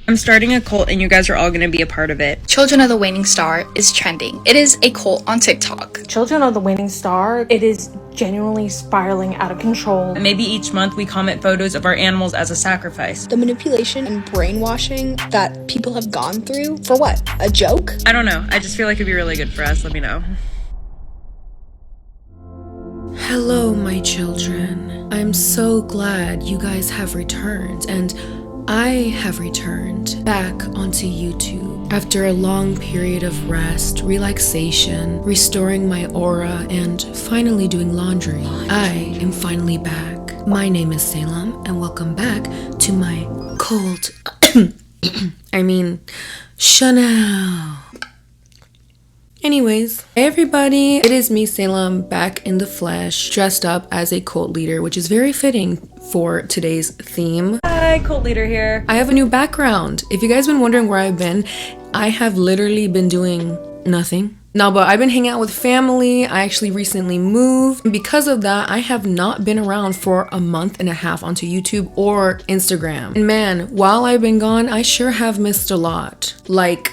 I'm starting a cult and you guys are all gonna be a part of it. Children of the Waning Star is trending. It is a cult on TikTok. Children of the Waning Star, it is genuinely spiraling out of control. And maybe each month we comment photos of our animals as a sacrifice. The manipulation and brainwashing that people have gone through, for what? A joke? I don't know. I just feel like it'd be really good for us. Let me know. Hello, my children. I'm so glad you guys have returned, and I have returned back onto YouTube after a long period of rest, relaxation, restoring my aura, and finally doing laundry. I am finally back. My name is Salem, and welcome back to my cult. Chanel. Anyways, hey everybody, it is me, Salem, back in the flesh, dressed up as a cult leader, which is very fitting for today's theme. Hi, cult leader here. I have a new background. If you guys been wondering where I've been, I have literally been doing nothing. No, but I've been hanging out with family. I actually recently moved. And because of that, I have not been around for a month and a half onto YouTube or Instagram. And man, while I've been gone, I sure have missed a lot. Like,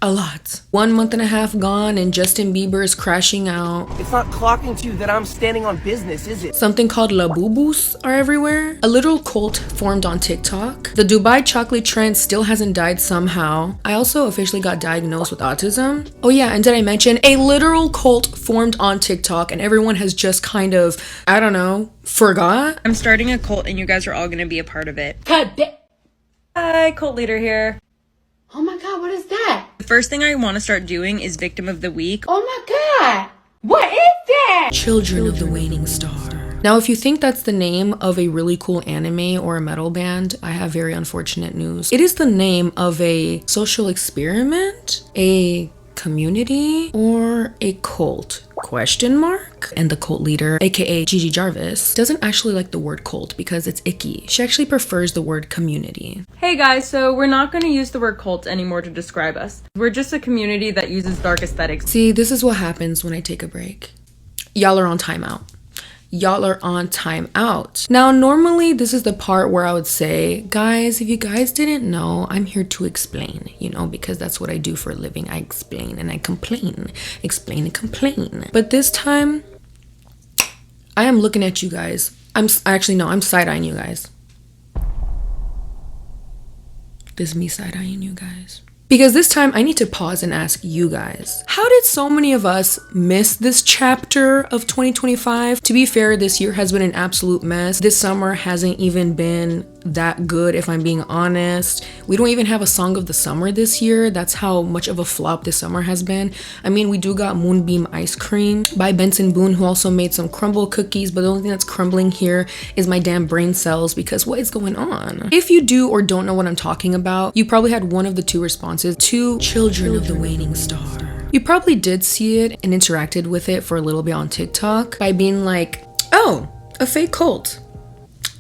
a lot. 1 month and a half gone and Justin Bieber is crashing out. It's not clocking to you that I'm standing on business, is it? Something called La Boobos are everywhere. A literal cult formed on TikTok. The Dubai chocolate trend still hasn't died somehow. I also officially got diagnosed with autism. Oh yeah, and did I mention a literal cult formed on TikTok and everyone has just kind of, I don't know, forgot? I'm starting a cult and you guys are all gonna be a part of it. Hi, cult leader here. Oh my god, what is that? The first thing I want to start doing is Victim of the Week. Oh my god, what is that? Children of the Waning Star. Now, if you think that's the name of a really cool anime or a metal band, I have very unfortunate news. It is the name of a social experiment, a community, or a cult? Question mark? And the cult leader, aka Gigi Jarvis, doesn't actually like the word cult because it's icky. She actually prefers the word community. Hey guys, so we're not gonna use the word cult anymore to describe us. We're just a community that uses dark aesthetics. See, this is what happens when I take a break. Y'all are on timeout. Y'all are on timeout. Now, normally this is the part where I would say, guys, if you guys didn't know, I'm here to explain, you know, because that's what I do for a living. I explain and I complain, explain and complain. But this time, I am looking at you guys. I'm side-eyeing you guys. This is me side-eyeing you guys. Because this time I need to pause and ask you guys, how did so many of us miss this chapter of 2025? To be fair, this year has been an absolute mess. This summer hasn't even been that good, if I'm being honest. We don't even have a song of the summer this year. That's how much of a flop this summer has been. I mean, we do got Moonbeam Ice Cream by Benson Boone, who also made some crumble cookies, but the only thing that's crumbling here is my damn brain cells because what is going on? If you do or don't know what I'm talking about, you probably had one of the two responses to Children of the Waning Star. You probably did see it and interacted with it for a little bit on TikTok by being like, oh, a fake cult.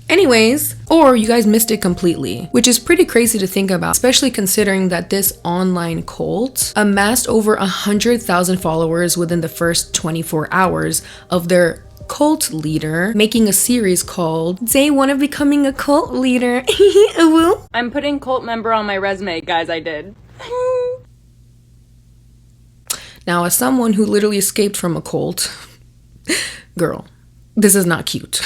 Anyways, or you guys missed it completely, which is pretty crazy to think about, especially considering that this online cult amassed over 100,000 followers within the first 24 hours of their cult leader making a series called Day 1 of Becoming a Cult Leader. I'm putting cult member on my resume, guys, I did. Now, as someone who literally escaped from a cult, girl, this is not cute.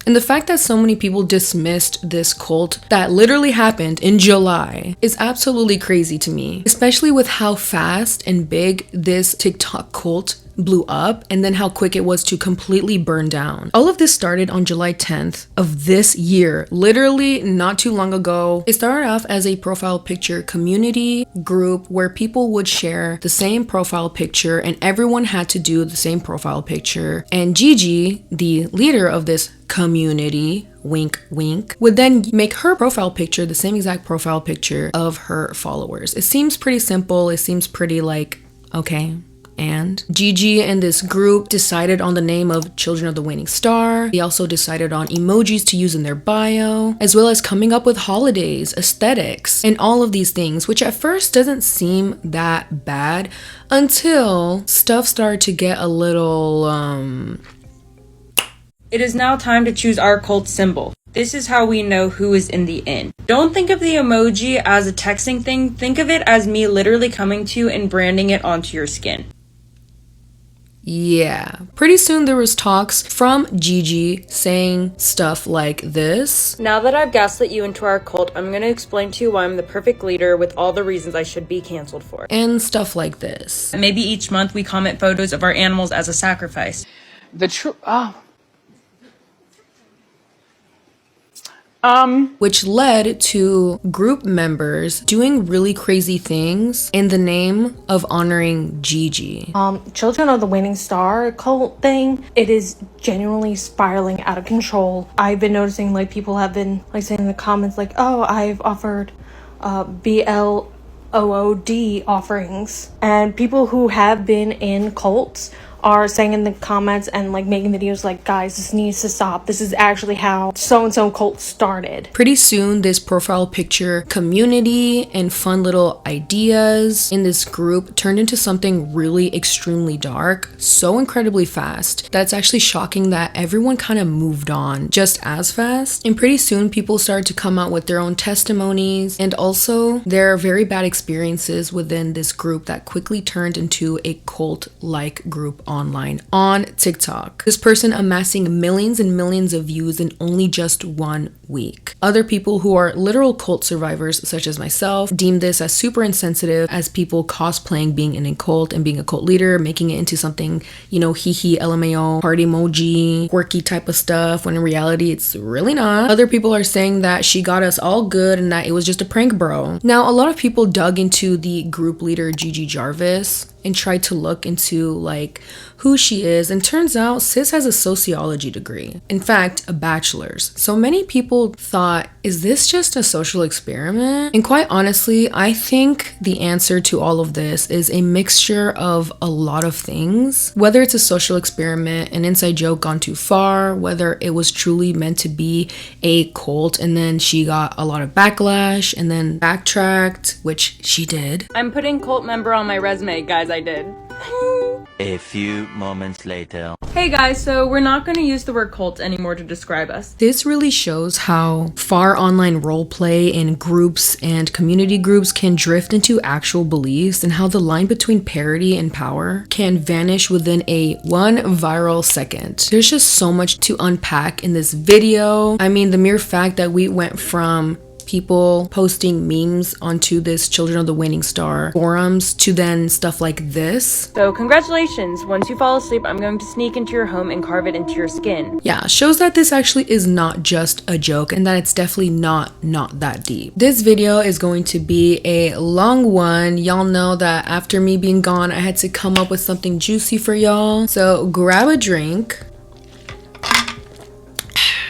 And the fact that so many people dismissed this cult that literally happened in July is absolutely crazy to me, especially with how fast and big this TikTok cult blew up and then how quick it was to completely burn down. All of this started on July 10th of this year, literally not too long ago. It started off as a profile picture community group where people would share the same profile picture and everyone had to do the same profile picture. And Gigi, the leader of this community, wink wink, would then make her profile picture the same exact profile picture of her followers. It seems pretty simple. It seems pretty like, okay. And Gigi and this group decided on the name of Children of the Waning Star. They also decided on emojis to use in their bio, as well as coming up with holidays, aesthetics, and all of these things, which at first doesn't seem that bad until stuff started to get a little, It is now time to choose our cult symbol. This is how we know who is in the inn. Don't think of the emoji as a texting thing. Think of it as me literally coming to you and branding it onto your skin. Yeah, pretty soon there was talks from Gigi saying stuff like this. Now that I've gaslit you into our cult, I'm going to explain to you why I'm the perfect leader with all the reasons I should be canceled for. And stuff like this. And maybe each month we comment photos of our animals as a sacrifice. Which led to group members doing really crazy things in the name of honoring Gigi. Children of the Waning Star cult thing, it is genuinely spiraling out of control. I've been noticing like people have been like saying in the comments like, oh, I've offered BLOOD offerings, and people who have been in cults are saying in the comments and like making videos like, guys, this needs to stop. This is actually how so-and-so cult started. Pretty soon this profile picture community and fun little ideas in this group turned into something really extremely dark so incredibly fast that it's actually shocking that everyone kind of moved on just as fast. And pretty soon people started to come out with their own testimonies and also their very bad experiences within this group that quickly turned into a cult-like group online on TikTok. This person amassing millions and millions of views in only just 1 week. Other people who are literal cult survivors, such as myself, deem this as super insensitive, as people cosplaying being in a cult and being a cult leader, making it into something, you know, hee hee, LMAO, heart emoji, quirky type of stuff, when in reality it's really not. Other people are saying that she got us all good and that it was just a prank, bro. Now, a lot of people dug into the group leader Gigi Jarvis and tried to look into like who she is, and turns out sis has a sociology degree, in fact a bachelor's. So many people thought, is this just a social experiment? And quite honestly, I think the answer to all of this is a mixture of a lot of things. Whether it's a social experiment, an inside joke gone too far, whether it was truly meant to be a cult and then she got a lot of backlash and then backtracked, which she did. I'm putting cult member on my resume, guys. I did. A few moments later. Hey guys, so we're not going to use the word cult anymore to describe us. This really shows how far online roleplay in groups and community groups can drift into actual beliefs, and how the line between parody and power can vanish within a one viral second. There's just so much to unpack in this video. I mean, the mere fact that we went from people posting memes onto this Children of the Waning Star forums to then stuff like this. So congratulations, once you fall asleep, I'm going to sneak into your home and carve it into your skin. Yeah, shows that this actually is not just a joke and that it's definitely not that deep. This video is going to be a long one. Y'all know that after me being gone, I had to come up with something juicy for y'all. So grab a drink,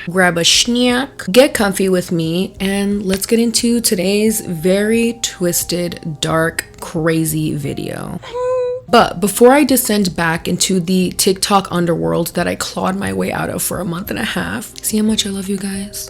grab a snack, get comfy with me, and let's get into today's very twisted, dark, crazy video. But before I descend back into the TikTok underworld that I clawed my way out of for a month and a half, see how much I love you guys?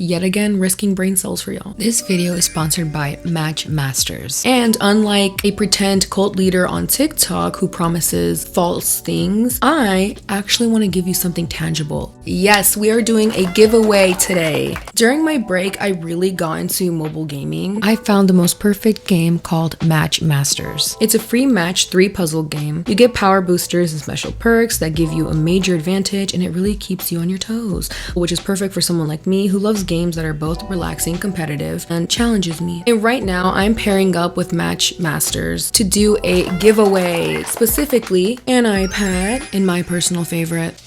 Yet again, risking brain cells for y'all. This video is sponsored by Match Masters. And unlike a pretend cult leader on TikTok who promises false things, I actually want to give you something tangible. Yes, we are doing a giveaway today. During my break, I really got into mobile gaming. I found the most perfect game called Match Masters. It's a free match 3 puzzle game. You get power boosters and special perks that give you a major advantage, and it really keeps you on your toes, which is perfect for someone like me who loves games that are both relaxing, competitive, and challenges me. And right now I'm pairing up with Match Masters to do a giveaway, specifically an iPad and my personal favorite,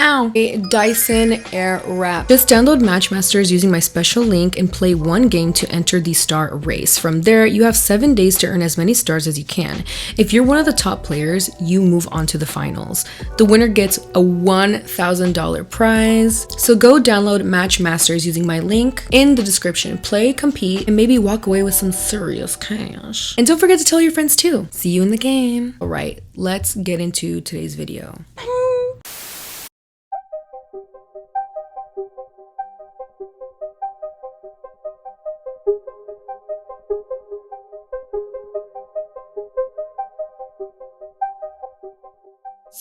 a Dyson Airwrap. Just download Matchmasters using my special link and play 1 game to enter the star race. From there, you have 7 days to earn as many stars as you can. If you're one of the top players, you move on to the finals. The winner gets a $1,000 prize. So go download Matchmasters using my link in the description. Play, compete, and maybe walk away with some serious cash. And don't forget to tell your friends too. See you in the game. All right, let's get into today's video.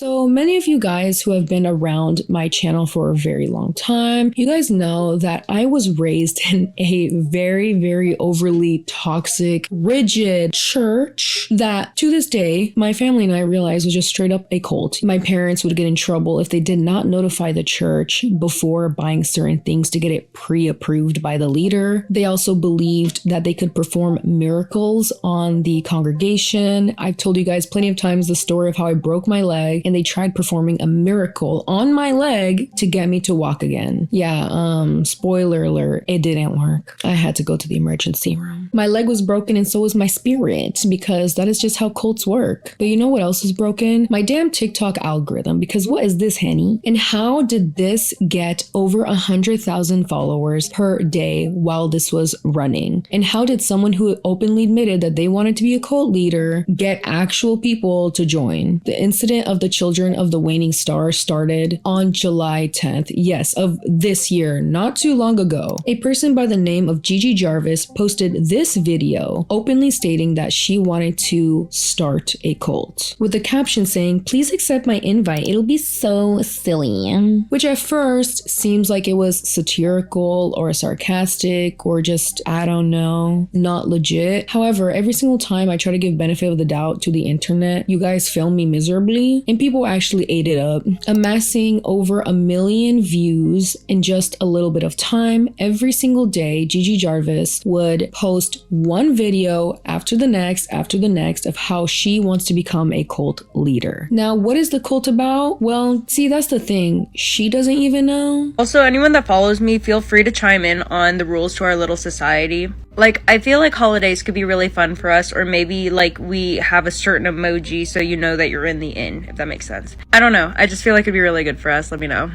So many of you guys who have been around my channel for a very long time, you guys know that I was raised in a very, very overly toxic, rigid church that to this day, my family and I realized was just straight up a cult. My parents would get in trouble if they did not notify the church before buying certain things to get it pre-approved by the leader. They also believed that they could perform miracles on the congregation. I've told you guys plenty of times the story of how I broke my leg and they tried performing a miracle on my leg to get me to walk again. Yeah, spoiler alert, it didn't work. I had to go to the emergency room. My leg was broken and so was my spirit, because that is just how cults work. But you know what else is broken? My damn TikTok algorithm, because what is this, Henny? And how did this get over 100,000 followers per day while this was running? And how did someone who openly admitted that they wanted to be a cult leader get actual people to join? The incident of the children of the Waning star started on July 10th, yes, of this year, not too long ago. A person by the name of Gigi Jarvis posted this video openly stating that she wanted to start a cult, with the caption saying, "Please accept my invite, it'll be so silly," which at first seems like it was satirical or sarcastic or just, I don't know, not legit. However, every single time I try to give benefit of the doubt to the internet, you guys film me miserably, and people actually ate it up, amassing over 1 million views in just a little bit of time. Every single day, Gigi Jarvis would post one video after the next of how she wants to become a cult leader. Now, what is the cult about? Well, see, that's the thing. She doesn't even know. Also, anyone that follows me, feel free to chime in on the rules to our little society. Like, I feel like holidays could be really fun for us, or maybe like we have a certain emoji so you know that you're in the inn, if that makes sense. I don't know. I just feel like it'd be really good for us. Let me know.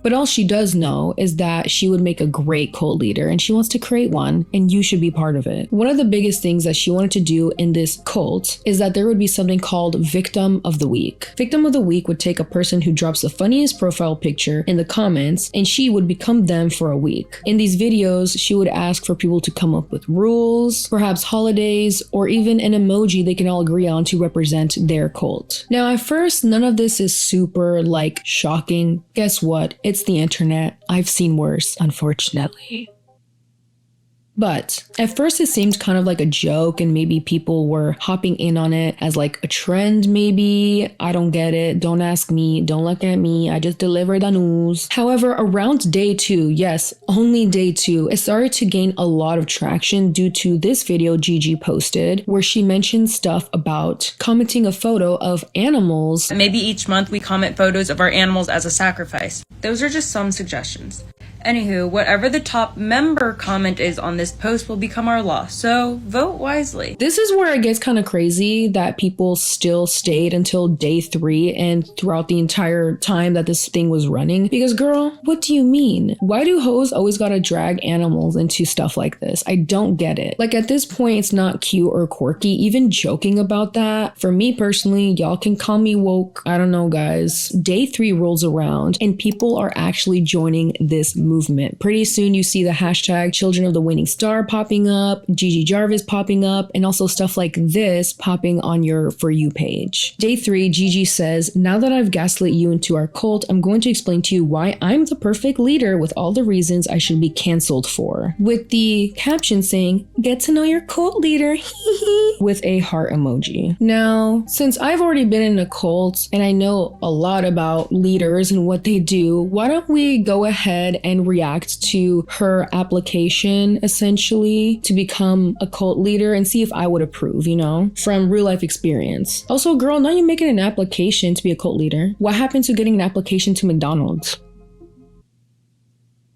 But all she does know is that she would make a great cult leader and she wants to create one, and you should be part of it. One of the biggest things that she wanted to do in this cult is that there would be something called Victim of the Week. Victim of the Week would take a person who drops the funniest profile picture in the comments and she would become them for a week. In these videos, she would ask for people to come up with rules, perhaps holidays, or even an emoji they can all agree on to represent their cult. Now, at first, none of this is super like shocking. Guess what? It's the internet. I've seen worse, unfortunately. But at first it seemed kind of like a joke and maybe people were hopping in on it as like a trend maybe. I don't get it. Don't ask me. Don't look at me. I just deliver the news. However, around day 2, yes, only day 2, it started to gain a lot of traction due to this video Gigi posted where she mentioned stuff about commenting a photo of animals. Maybe each month we comment photos of our animals as a sacrifice. Those are just some suggestions. Anywho, whatever the top member comment is on this post will become our law, so vote wisely. This is where it gets kind of crazy that people still stayed until day 3 and throughout the entire time that this thing was running. Because girl, what do you mean? Why do hoes always gotta drag animals into stuff like this? I don't get it. Like at this point, it's not cute or quirky, even joking about that. For me personally, y'all can call me woke. I don't know, guys. Day 3 rolls around and people are actually joining this movement. Pretty soon you see the hashtag Children of the Waning Star popping up, Gigi Jarvis popping up, and also stuff like this popping on your For You page. Day 3, Gigi says, "Now that I've gaslit you into our cult, I'm going to explain to you why I'm the perfect leader with all the reasons I should be canceled for." With the caption saying, "Get to know your cult leader," with a heart emoji. Now, since I've already been in a cult and I know a lot about leaders and what they do, why don't we go ahead and react to her application essentially to become a cult leader and see if I would approve, you know, from real life experience. Also, girl, now you're making an application to be a cult leader. What happened to getting an application to McDonald's?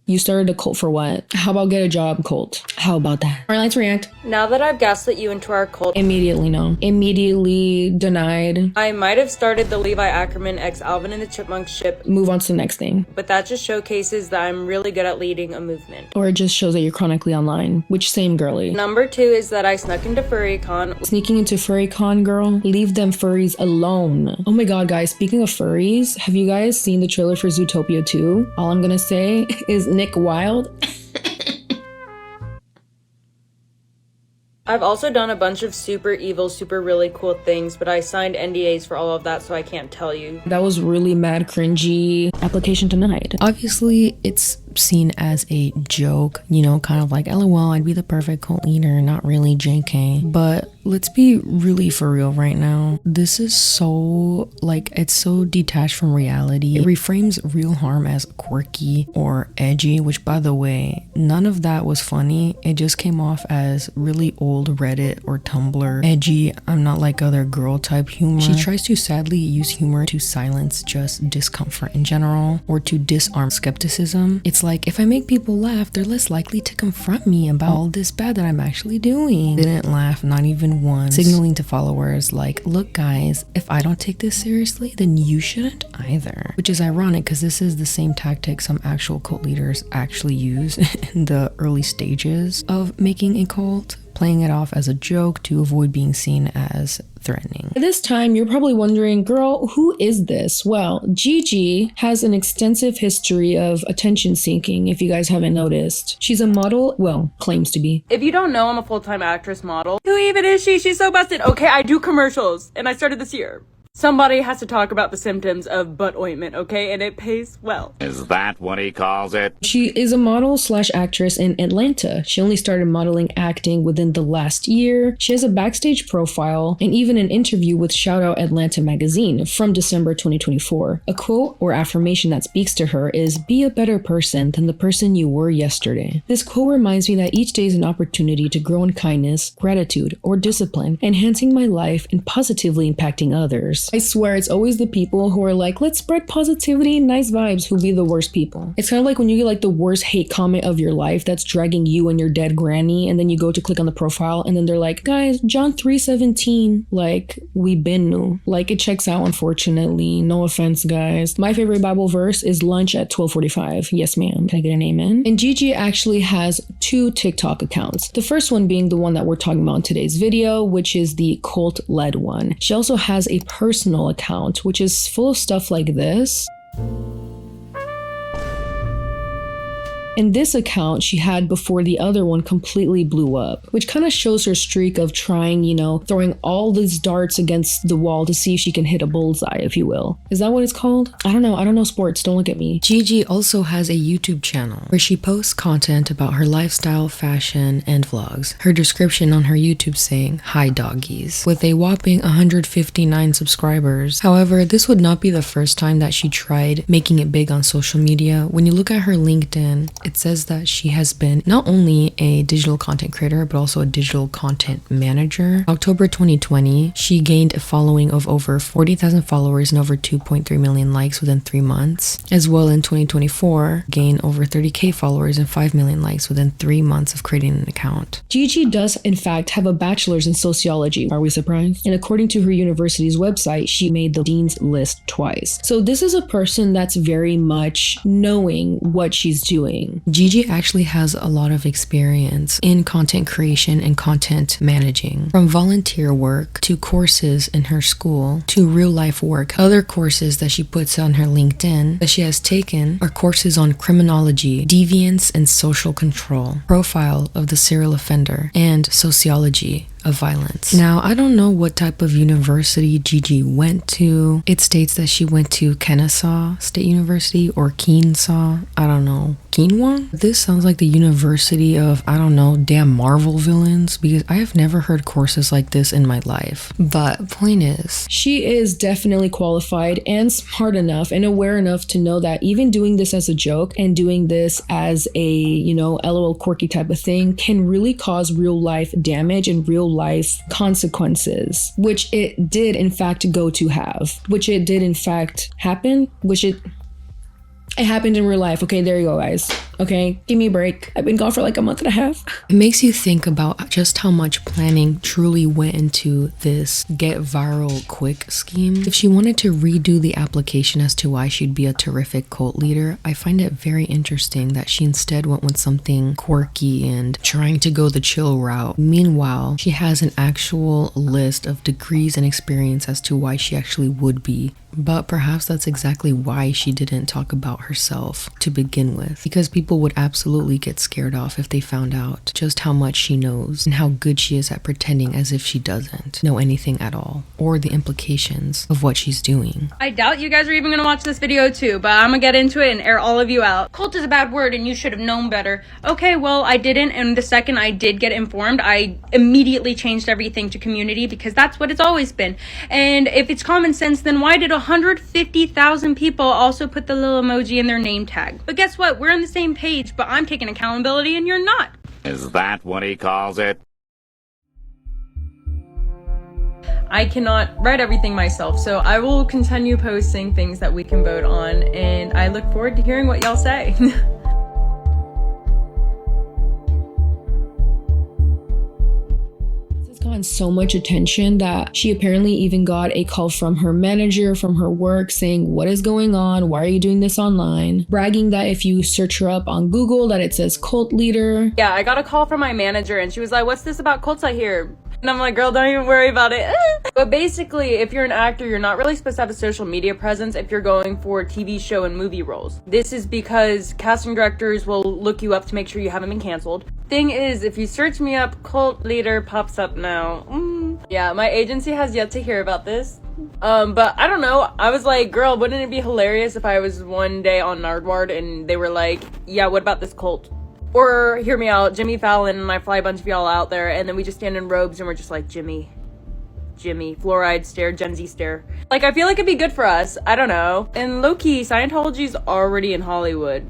You started a cult for what? How about get a job cult? How about that? Alright, let's react. Now that I've gaslit you into our cult, Immediately no. Immediately denied. I might have started the Levi Ackerman x Alvin and the Chipmunks ship, Move on to the next thing. but that just showcases that I'm really good at leading a movement. Or it just shows that you're chronically online. Which same girly. Number 2 is that I snuck into FurryCon. Sneaking into FurryCon, girl. Leave them furries alone. Oh my god, guys, speaking of furries, have you guys seen the trailer for Zootopia 2? All I'm gonna say is Nick Wilde. I've also done a bunch of super evil, super really cool things, but I signed NDAs for all of that, so I can't tell you. That was really mad cringy. Application denied. Obviously, it's seen as a joke, you know, kind of like, LOL, I'd be the perfect cult leader, not really JK. But let's be really for real right now. This is so, like, it's so detached from reality. It reframes real harm as quirky or edgy, which, by the way, none of that was funny. It just came off as really old Reddit or Tumblr edgy, I'm not like other girl type humor. She tries to sadly use humor to silence just discomfort in general or to disarm skepticism. It's like, if I make people laugh, they're less likely to confront me about all this bad that I'm actually doing. Didn't laugh, not even once, signaling to followers like, look guys, if I don't take this seriously, then you shouldn't either. Which is ironic because this is the same tactic some actual cult leaders actually use in the early stages of making a cult, playing it off as a joke to avoid being seen as threatening. At this time, you're probably wondering, girl, who is this? Well, Gigi has an extensive history of attention seeking, if you guys haven't noticed. She's a model, well, claims to be. If you don't know, I'm a full-time actress model. Who even is she? She's so busted. Okay, I do commercials, and I started this year. Somebody has to talk about the symptoms of butt ointment, okay? And it pays well. Is that what he calls it? She is a model slash actress in Atlanta. She only started modeling acting within the last year. She has a backstage profile and even an interview with Shoutout Atlanta magazine from December 2024. A quote or affirmation that speaks to her is, be a better person than the person you were yesterday. This quote reminds me that each day is an opportunity to grow in kindness, gratitude, or discipline, enhancing my life and positively impacting others. I swear it's always the people who are like, let's spread positivity and nice vibes, who be the worst people. It's kind of like when you get like the worst hate comment of your life that's dragging you and your dead granny, and then you go to click on the profile and then they're like, guys, John 3:17, like, we been new. Like, it checks out, unfortunately. No offense, guys. My favorite Bible verse is lunch at 12:45. Yes, ma'am. Can I get an amen? And Gigi actually has 2 TikTok accounts. The first one being the one that we're talking about in today's video, which is the cult-led one. She also has a personal account, which is full of stuff like this. And this account she had before the other one completely blew up, which kind of shows her streak of trying, you know, throwing all these darts against the wall to see if she can hit a bullseye, if you will. Is that what it's called? I don't know. I don't know sports. Don't look at me. Gigi also has a YouTube channel where she posts content about her lifestyle, fashion, and vlogs. Her description on her YouTube saying, hi doggies, with a whopping 159 subscribers. However, this would not be the first time that she tried making it big on social media. When you look at her LinkedIn, it says that she has been not only a digital content creator, but also a digital content manager. October 2020, she gained a following of over 40,000 followers and over 2.3 million likes within 3 months. As well, in 2024, gained over 30k followers and 5 million likes within 3 months of creating an account. Gigi does, in fact, have a bachelor's in sociology. Are we surprised? And according to her university's website, she made the dean's list twice. So this is a person that's very much knowing what she's doing. Gigi actually has a lot of experience in content creation and content managing, from volunteer work to courses in her school to real life work. Other courses that she puts on her LinkedIn that she has taken are courses on criminology, deviance and social control, profile of the serial offender, and sociology of violence. Now, I don't know what type of university Gigi went to. It states that she went to Kennesaw State University or Kenesaw. I don't know. Quinoa? This sounds like the university of, I don't know, damn Marvel villains, because I have never heard courses like this in my life. But point is, she is definitely qualified and smart enough and aware enough to know that even doing this as a joke and doing this as a, you know, LOL quirky type of thing can really cause real life damage and real life consequences, which it did in fact go to have, which it did in fact happen, which it happened in real life. Okay, there you go, guys. Okay, give me a break. I've been gone for like a month and a half. It makes you think about just how much planning truly went into this get viral quick scheme. If she wanted to redo the application as to why she'd be a terrific cult leader, I find it very interesting that she instead went with something quirky and trying to go the chill route. Meanwhile, she has an actual list of degrees and experience as to why she actually would be. But perhaps that's exactly why she didn't talk about herself to begin with, because people People would absolutely get scared off if they found out just how much she knows and how good she is at pretending as if she doesn't know anything at all, or the implications of what she's doing. I doubt you guys are even gonna watch this video too, but I'm gonna get into it and air all of you out. Cult is a bad word and you should have known better. Okay, well, I didn't, and the second I did get informed, I immediately changed everything to community because that's what it's always been. And if it's common sense, then why did 150,000 people also put the little emoji in their name tag? But guess what? We're on the same page, but I'm taking accountability and you're not. Is that what he calls it? I cannot write everything myself, so I will continue posting things that we can vote on, and I look forward to hearing what y'all say. Gotten so much attention that she apparently even got a call from her manager from her work saying, what is going on? Why are you doing this online? Bragging that if you search her up on Google that it says cult leader. Yeah, I got a call from my manager and she was like, what's this about cults I hear? And I'm like, girl, don't even worry about it. But basically, if you're an actor, you're not really supposed to have a social media presence if you're going for TV show and movie roles. This is because casting directors will look you up to make sure you haven't been canceled. Thing is, if you search me up, cult leader pops up now. Yeah, my agency has yet to hear about this. But I don't know. I was like, girl, wouldn't it be hilarious if I was one day on Nardward and they were like, yeah, what about this cult? Or, hear me out, Jimmy Fallon and I fly a bunch of y'all out there and then we just stand in robes and we're just like, Jimmy, fluoride stare, Gen Z stare. Like, I feel like it'd be good for us. I don't know. And low-key, Scientology's already in Hollywood.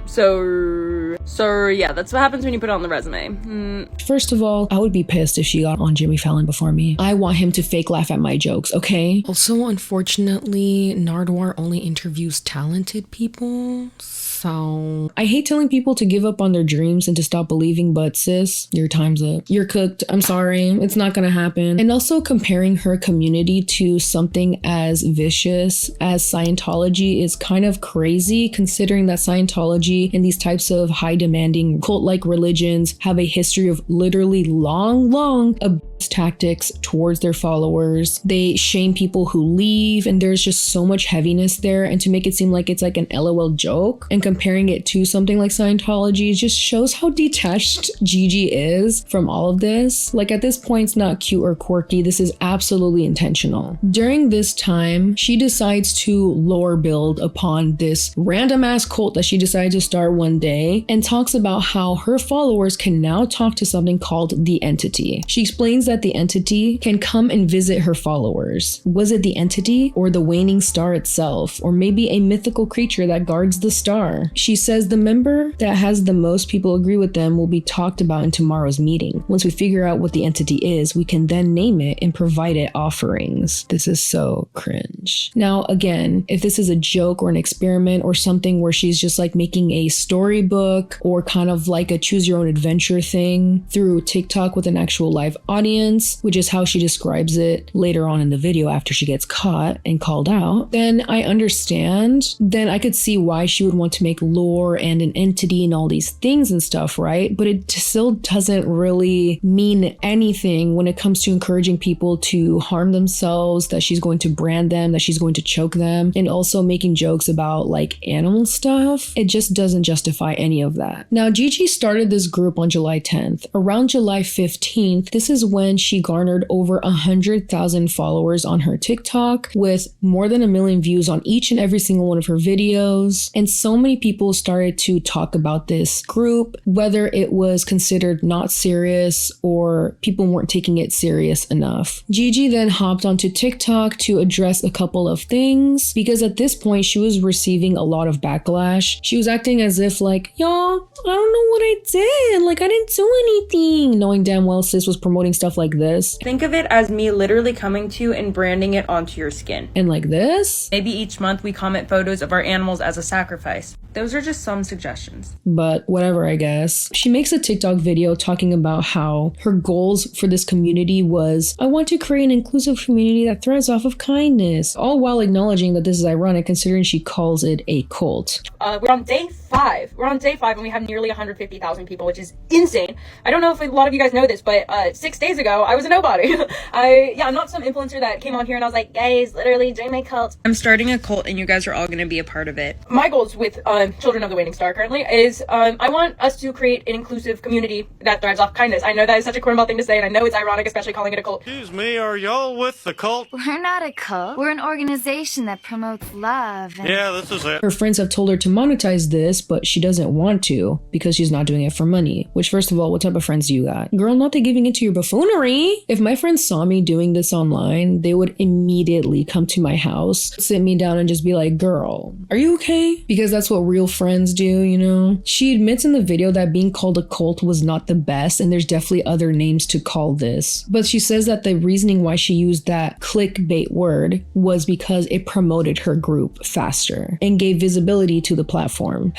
So yeah, that's what happens when you put it on the resume. First of all, I would be pissed if she got on Jimmy Fallon before me. I want him to fake laugh at my jokes, okay? Also, unfortunately, Nardwar only interviews talented people. So I hate telling people to give up on their dreams and to stop believing, but sis, your time's up. You're cooked. I'm sorry. It's not gonna happen. And also comparing her community to something as vicious as Scientology is kind of crazy, considering that Scientology and these types of high demanding cult-like religions have a history of literally long abuse tactics towards their followers. They shame people who leave, and there's just so much heaviness there. And to make it seem like it's like an LOL joke and comparing it to something like Scientology just shows how detached Gigi is from all of this. Like, at this point, it's not cute or quirky. This is absolutely intentional. During this time, she decides to lore build upon this random ass cult that she decided to start one day and talks about how her followers can now talk to something called the Entity. She explains that the Entity can come and visit her followers. Was it the Entity or the Waning star itself, or maybe a mythical creature that guards the star? She says the member that has the most people agree with them will be talked about in tomorrow's meeting. Once we figure out what the Entity is, we can then name it and provide it offerings. This is so cringe. Now, again, if this is a joke or an experiment or something where she's just like making a storybook or kind of like a choose your own adventure thing through TikTok with an actual live audience, which is how she describes it later on in the video after she gets caught and called out, then I understand. Then I could see why she would want to make lore and an entity and all these things and stuff, right? But it still doesn't really mean anything when it comes to encouraging people to harm themselves, that she's going to brand them, that she's going to choke them, and also making jokes about like animal stuff. It just doesn't justify any of that. Now, Gigi started this group on July 10th. Around July 15th, this is when she garnered over 100,000 followers on her TikTok with more than 1 million views on each and every single one of her videos. And so many people started to talk about this group, whether it was considered not serious or people weren't taking it serious enough. Gigi then hopped onto TikTok to address a couple of things because at this point she was receiving a lot of backlash. She was acting as if like, y'all, I don't know what I did. Like, I didn't do anything, knowing damn well sis was promoting stuff like this. Think of it as me literally coming to you and branding it onto your skin. And like this? Maybe each month we comment photos of our animals as a sacrifice. Those are just some suggestions. But whatever, I guess. She makes a TikTok video talking about how her goals for this community was, I want to create an inclusive community that thrives off of kindness, all while acknowledging that this is ironic considering she calls it a cult. We're on day 5. We're on day 5 and we have nearly 150,000 people, which is insane. I don't know if a lot of you guys know this, but 6 days ago, ago, I was a nobody. I'm not some influencer that came on here and I was like, guys, literally join my cult. I'm starting a cult and you guys are all going to be a part of it. My goals with Children of the Waning Star currently is I want us to create an inclusive community that thrives off kindness. I know that is such a cornball thing to say, and I know it's ironic, especially calling it a cult. Excuse me, are y'all with the cult? We're not a cult. We're an organization that promotes love. Yeah, this is it. Her friends have told her to monetize this, but she doesn't want to because she's not doing it for money. Which, first of all, what type of friends do you got? Girl, not they giving it to your buffoonery. If my friends saw me doing this online, they would immediately come to my house, sit me down and just be like, girl, are you okay? Because that's what real friends do, you know? She admits in the video that being called a cult was not the best and there's definitely other names to call this. But she says that the reasoning why she used that clickbait word was because it promoted her group faster and gave visibility to the platform.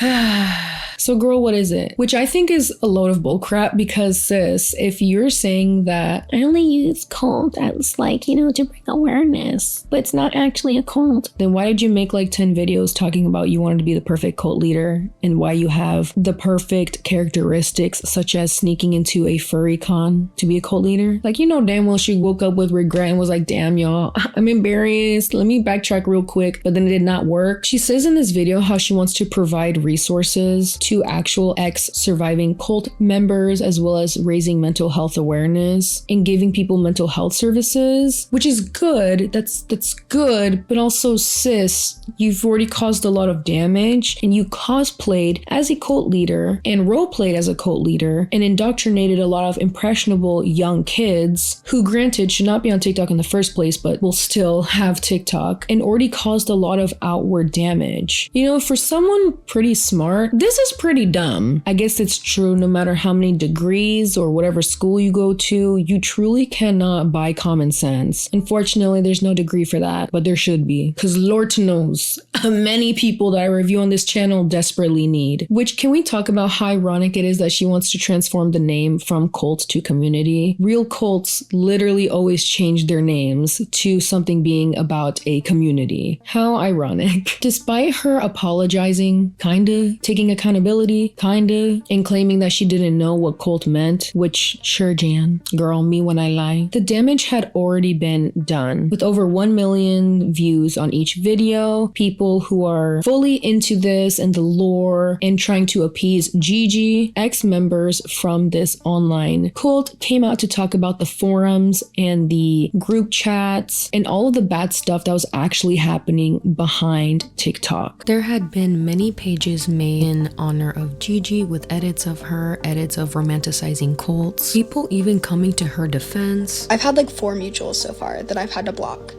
So girl, what is it? Which I think is a load of bullcrap because sis, if you're saying that I only use cult as like, you know, to bring awareness, but it's not actually a cult, then why did you make like 10 videos talking about you wanted to be the perfect cult leader and why you have the perfect characteristics such as sneaking into a furry con to be a cult leader? Like, you know damn well she woke up with regret and was like, damn y'all, I'm embarrassed. Let me backtrack real quick, but then it did not work. She says in this video how she wants to provide resources to actual ex-surviving cult members as well as raising mental health awareness and giving people mental health services, which is good. That's good, but also sis, you've already caused a lot of damage and you cosplayed as a cult leader and role-played as a cult leader and indoctrinated a lot of impressionable young kids who granted should not be on TikTok in the first place but will still have TikTok and already caused a lot of outward damage. You know, for someone pretty smart, this is pretty dumb. I guess it's true no matter how many degrees or whatever school you go to, you truly cannot buy common sense. Unfortunately, there's no degree for that, but there should be, because Lord knows many people that I review on this channel desperately need. Which, can we talk about how ironic it is that she wants to transform the name from cult to community? Real cults literally always change their names to something being about a community. How ironic. Despite her apologizing, kinda, taking accountability, kinda, and claiming that she didn't know what cult meant, which sure Jan, girl, me when I lie, the damage had already been done. With over 1 million views on each video, people who are fully into this and the lore and trying to appease Gigi, ex-members from this online cult came out to talk about the forums and the group chats and all of the bad stuff that was actually happening behind TikTok. There had been many pages made in honor of Gigi with edits of her, edits of romanticizing cults, people even coming to her defense. I've had like 4 mutuals so far that I've had to block.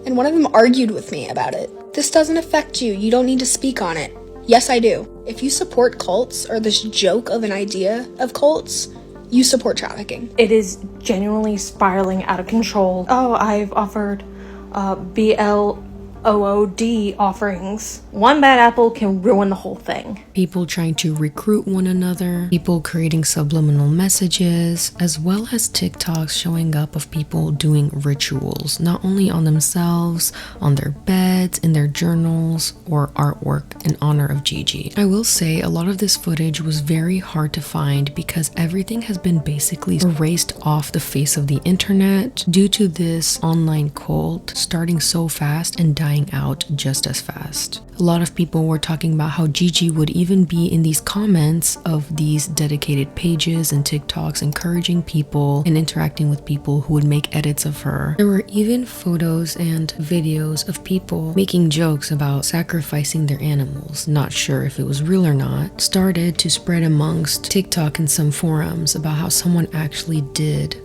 And one of them argued with me about it. This doesn't affect you. You don't need to speak on it. Yes, I do. If you support cults or this joke of an idea of cults, you support trafficking. It is genuinely spiraling out of control. Oh, I've offered BLOOD offerings. One bad apple can ruin the whole thing. People trying to recruit one another, people creating subliminal messages, as well as TikToks showing up of people doing rituals, not only on themselves, on their beds, in their journals, or artwork in honor of Gigi. I will say a lot of this footage was very hard to find because everything has been basically erased off the face of the internet due to this online cult starting so fast and dying out just as fast. A lot of people were talking about how Gigi would even be in these comments of these dedicated pages and TikToks encouraging people and interacting with people who would make edits of her. There were even photos and videos of people making jokes about sacrificing their animals, not sure if it was real or not, started to spread amongst TikTok and some forums about how someone actually did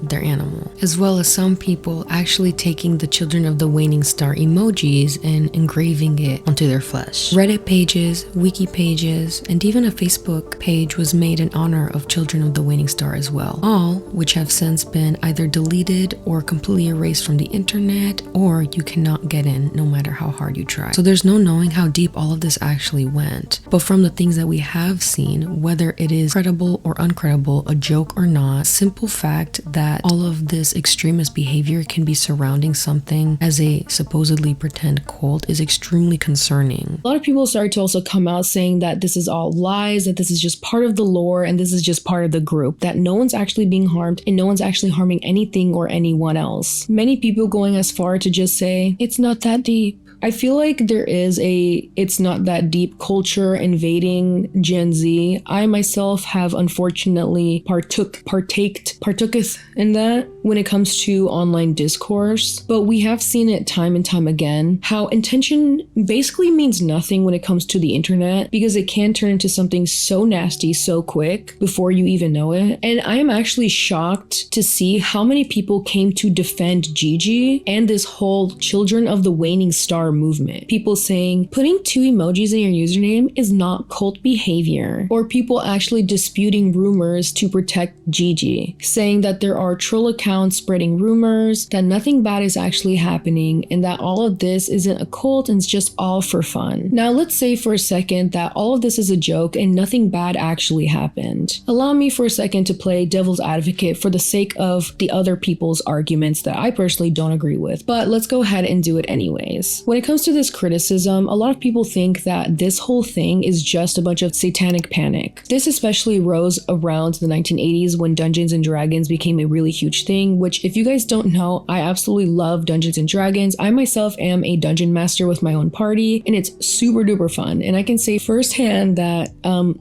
their animal, as well as some people actually taking the Children of the Waning Star emojis and engraving it onto their flesh. Reddit pages, wiki pages, and even a Facebook page was made in honor of Children of the Waning Star as well, all which have since been either deleted or completely erased from the internet, or you cannot get in no matter how hard you try. So there's no knowing how deep all of this actually went, but from the things that we have seen, whether it is credible or uncredible, a joke or not, simple fact that all of this extremist behavior can be surrounding something as a supposedly pretend cult is extremely concerning. A lot of people started to also come out saying that this is all lies, that this is just part of the lore and this is just part of the group, that no one's actually being harmed and no one's actually harming anything or anyone else. Many people going as far to just say, it's not that deep. I feel like there is a it's not that deep culture invading Gen Z. I myself have unfortunately partooketh in that when it comes to online discourse, but we have seen it time and time again how intention basically means nothing when it comes to the internet, because it can turn into something so nasty so quick before you even know it. And I am actually shocked to see how many people came to defend Gigi and this whole Children of the Waning Star movement. People saying putting 2 emojis in your username is not cult behavior, or people actually disputing rumors to protect Gigi, saying that there are troll accounts spreading rumors, that nothing bad is actually happening, and that all of this isn't a cult and it's just all for fun. Now let's say for a second that all of this is a joke and nothing bad actually happened. Allow me for a second to play devil's advocate for the sake of the other people's arguments that I personally don't agree with, but let's go ahead and do it anyways. When it comes to this criticism, a lot of people think that this whole thing is just a bunch of satanic panic. This especially rose around the 1980s when Dungeons and Dragons became a really huge thing, which if you guys don't know, I absolutely love Dungeons and Dragons. I myself am a dungeon master with my own party and it's super duper fun. And I can say firsthand that,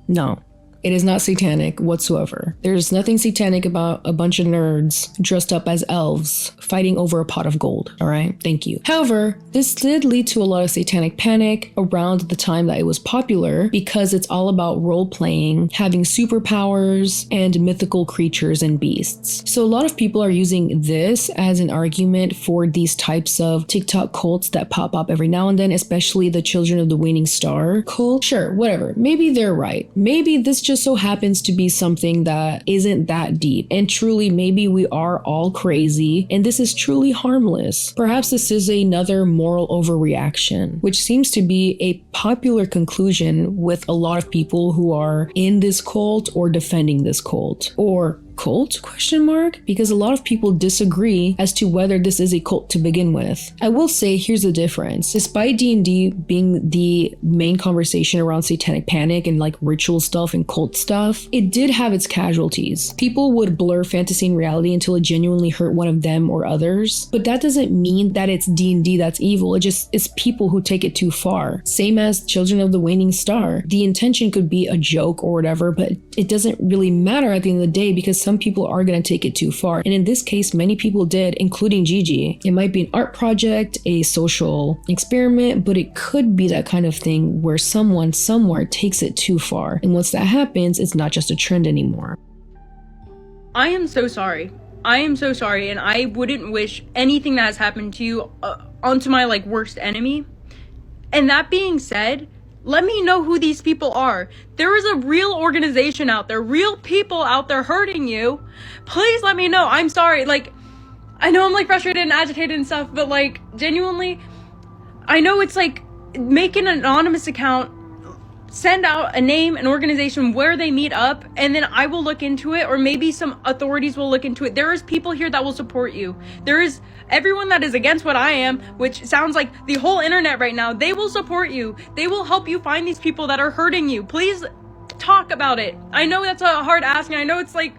no. It is not satanic whatsoever. There's nothing satanic about a bunch of nerds dressed up as elves fighting over a pot of gold, all right? Thank you. However, this did lead to a lot of satanic panic around the time that it was popular because it's all about role-playing, having superpowers, and mythical creatures and beasts. So a lot of people are using this as an argument for these types of TikTok cults that pop up every now and then, especially the Children of the Waning Star cult. Sure, whatever. Maybe they're right. Maybe this just so happens to be something that isn't that deep, and truly maybe we are all crazy and this is truly harmless. Perhaps this is another moral overreaction, which seems to be a popular conclusion with a lot of people who are in this cult or defending this cult. Or cult? Because a lot of people disagree as to whether this is a cult to begin with. I will say here's the difference. Despite D&D being the main conversation around satanic panic and like ritual stuff and cult stuff, it did have its casualties. People would blur fantasy and reality until it genuinely hurt one of them or others, but that doesn't mean that it's D&D that's evil. It's people who take it too far. Same as Children of the Waning Star. The intention could be a joke or whatever, but it doesn't really matter at the end of the day because some people are going to take it too far. And in this case, many people did, including Gigi. It might be an art project, a social experiment, but it could be that kind of thing where someone somewhere takes it too far. And once that happens, it's not just a trend anymore. I am so sorry. I am so sorry, and I wouldn't wish anything that has happened to you onto my like worst enemy. And that being said, let me know who these people are. There is a real organization out there, real people out there hurting you. Please let me know. I'm sorry. Like, I know I'm like frustrated and agitated and stuff, but like genuinely, I know it's like make an anonymous account, send out a name, an organization where they meet up, and then I will look into it, or maybe some authorities will look into it. There is people here that will support you. There is everyone that is against what I am, which sounds like the whole internet right now. They will support you. They will help you find these people that are hurting you. Please talk about it. I know that's a hard ask, and I know it's like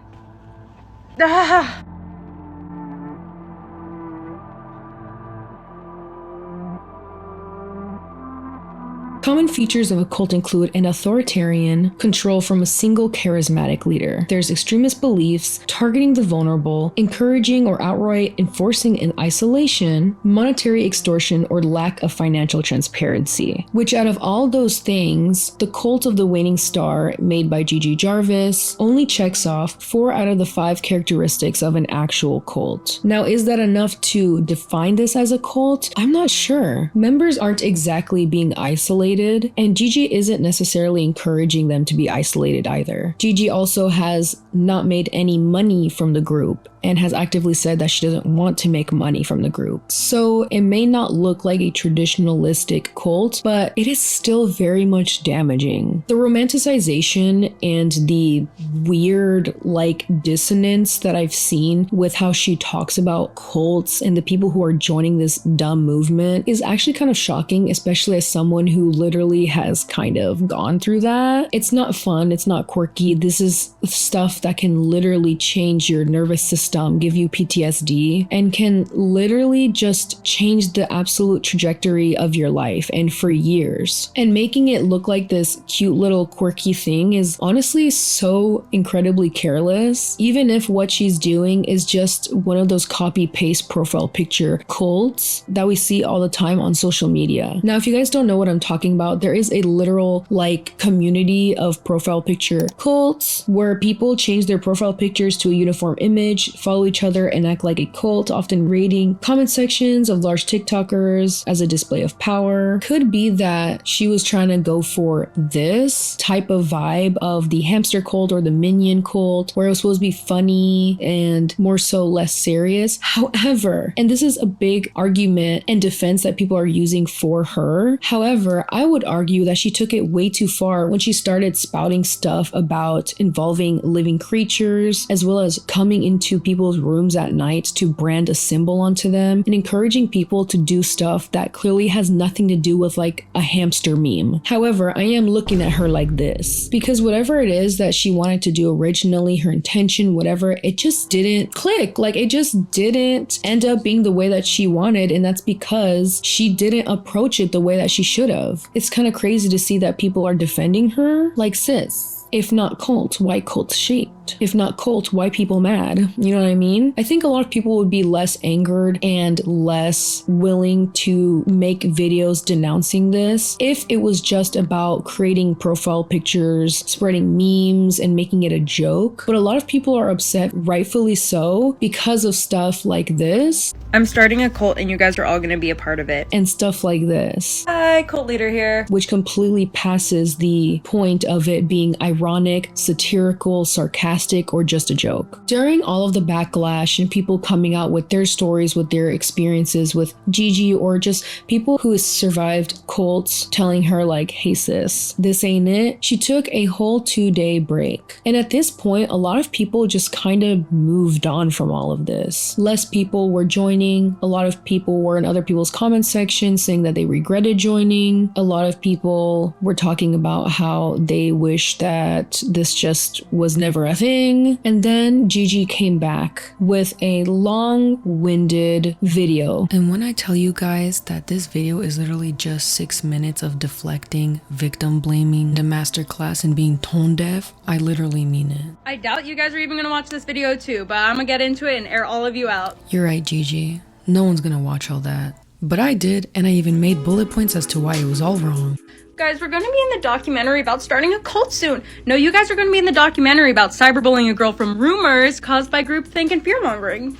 Common features of a cult include an authoritarian control from a single charismatic leader. There's extremist beliefs, targeting the vulnerable, encouraging or outright enforcing an isolation, monetary extortion, or lack of financial transparency. Which out of all those things, the Cult of the Waning Star, made by Gigi Jarvis, only checks off 4 out of the 5 characteristics of an actual cult. Now, is that enough to define this as a cult? I'm not sure. Members aren't exactly being isolated, and Gigi isn't necessarily encouraging them to be isolated either. Gigi also has not made any money from the group and has actively said that she doesn't want to make money from the group. So it may not look like a traditionalistic cult, but it is still very much damaging. The romanticization and the weird dissonance that I've seen with how she talks about cults and the people who are joining this dumb movement is actually kind of shocking, especially as someone who literally has kind of gone through that. It's not fun, it's not quirky. This is stuff that can literally change your nervous system, give you PTSD, and can literally just change the absolute trajectory of your life and for years. And making it look like this cute little quirky thing is honestly so incredibly careless, even if what she's doing is just one of those copy-paste profile picture cults that we see all the time on social media. Now, if you guys don't know what I'm talking about, there is a literal community of profile picture cults where people change their profile pictures to a uniform image, follow each other, and act like a cult, often raiding comment sections of large TikTokers as a display of power. Could be that she was trying to go for this type of vibe of the hamster cult or the minion cult, where it was supposed to be funny and more so less serious. However, and this is a big argument and defense that people are using for her. However, I would argue that she took it way too far when she started spouting stuff about involving living creatures, as well as coming into people's rooms at night to brand a symbol onto them and encouraging people to do stuff that clearly has nothing to do with a hamster meme. However, I am looking at her like this because whatever it is that she wanted to do originally, her intention, whatever, it just didn't click. It just didn't end up being the way that she wanted, and that's because she didn't approach it the way that she should have. It's kind of crazy to see that people are defending her. Sis, if not cult, why cult shaped? If not cult, why people mad? You know what I mean? I think a lot of people would be less angered and less willing to make videos denouncing this if it was just about creating profile pictures, spreading memes, and making it a joke. But a lot of people are upset, rightfully so, because of stuff like this. I'm starting a cult and you guys are all gonna be a part of it. And stuff like this. Hi, cult leader here. Which completely passes the point of it being ironic, satirical, sarcastic, or just a joke. During all of the backlash and people coming out with their stories, with their experiences with Gigi, or just people who survived cults telling her hey sis, this ain't it, she took a whole 2-day break. And at this point, a lot of people just kind of moved on from all of this. Less people were joining. A lot of people were in other people's comment sections saying that they regretted joining. A lot of people were talking about how they wish that this just was never a thing. And then Gigi came back with a long-winded video. And when I tell you guys that this video is literally just 6 minutes of deflecting, victim blaming, the masterclass, and being tone deaf, I literally mean it. I doubt you guys are even gonna watch this video too, but I'm gonna get into it and air all of you out. You're right, Gigi. No one's gonna watch all that. But I did, and I even made bullet points as to why it was all wrong. Guys, we're gonna be in the documentary about starting a cult soon. No, you guys are gonna be in the documentary about cyberbullying a girl from rumors caused by groupthink and fear-mongering.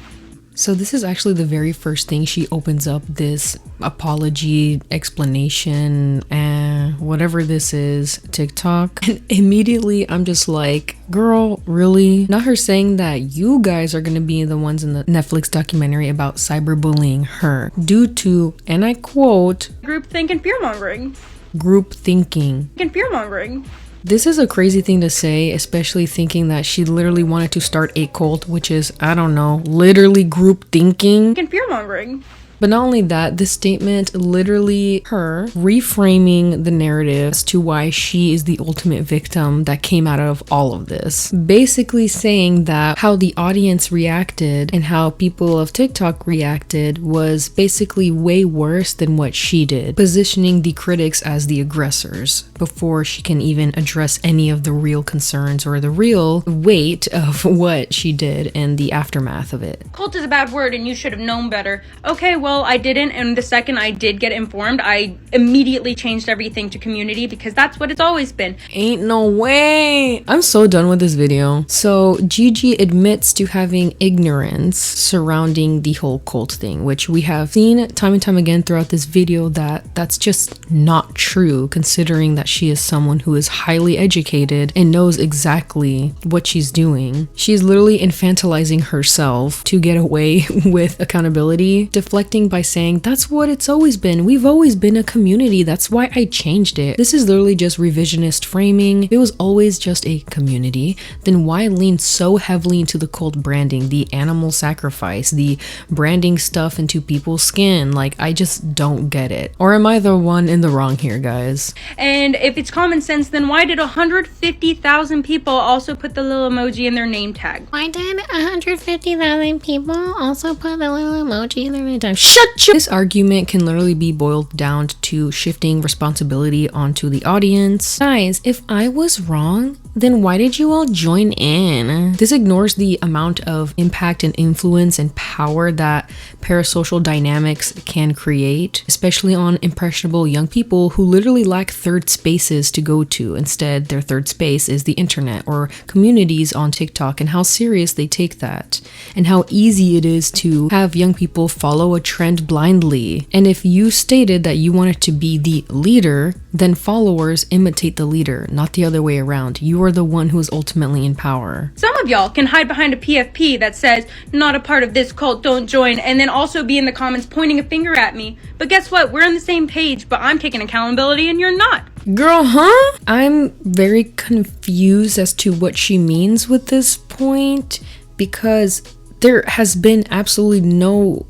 So this is actually the very first thing she opens up this apology, explanation, and whatever this is, TikTok. And immediately I'm just like, girl, really? Not her saying that you guys are gonna be the ones in the Netflix documentary about cyberbullying her due to, and I quote, groupthink and fear-mongering. Group thinking. And fear-mongering. This is a crazy thing to say, especially thinking that she literally wanted to start a cult, which is, I don't know, literally group thinking. And fear-mongering. But not only that, this statement literally her reframing the narrative as to why she is the ultimate victim that came out of all of this. Basically saying that how the audience reacted and how people of TikTok reacted was basically way worse than what she did, positioning the critics as the aggressors before she can even address any of the real concerns or the real weight of what she did and the aftermath of it. Cult is a bad word and you should have known better. Okay, well, I didn't, and the second I did get informed, I immediately changed everything to community because that's what it's always been. Ain't no way. I'm so done with this video. So Gigi admits to having ignorance surrounding the whole cult thing, which we have seen time and time again throughout this video that that's just not true, considering that she is someone who is highly educated and knows exactly what she's doing. She's literally infantilizing herself to get away with accountability, deflecting by saying that's what it's always been. We've always been a community. That's why I changed it. This is literally just revisionist framing. If it was always just a community, then why lean so heavily into the cult branding, the animal sacrifice, the branding stuff into people's skin? Like, I just don't get it. Or am I the one in the wrong here, guys? And if it's common sense, then why did 150,000 people also put the little emoji in their name tag? Why did 150,000 people also put the little emoji in their name tag? Shut you! This argument can literally be boiled down to shifting responsibility onto the audience. Guys, if I was wrong, then why did you all join in? This ignores the amount of impact and influence and power that parasocial dynamics can create, especially on impressionable young people who literally lack third spaces to go to. Instead, their third space is the internet or communities on TikTok, and how serious they take that, and how easy it is to have young people follow a trend blindly. And if you stated that you wanted to be the leader, then followers imitate the leader, not the other way around. You are the one who is ultimately in power. Some of y'all can hide behind a PFP that says, not a part of this cult, don't join, and then also be in the comments pointing a finger at me. But guess what? We're on the same page, but I'm taking accountability and you're not. Girl, huh? I'm very confused as to what she means with this point, because there has been absolutely no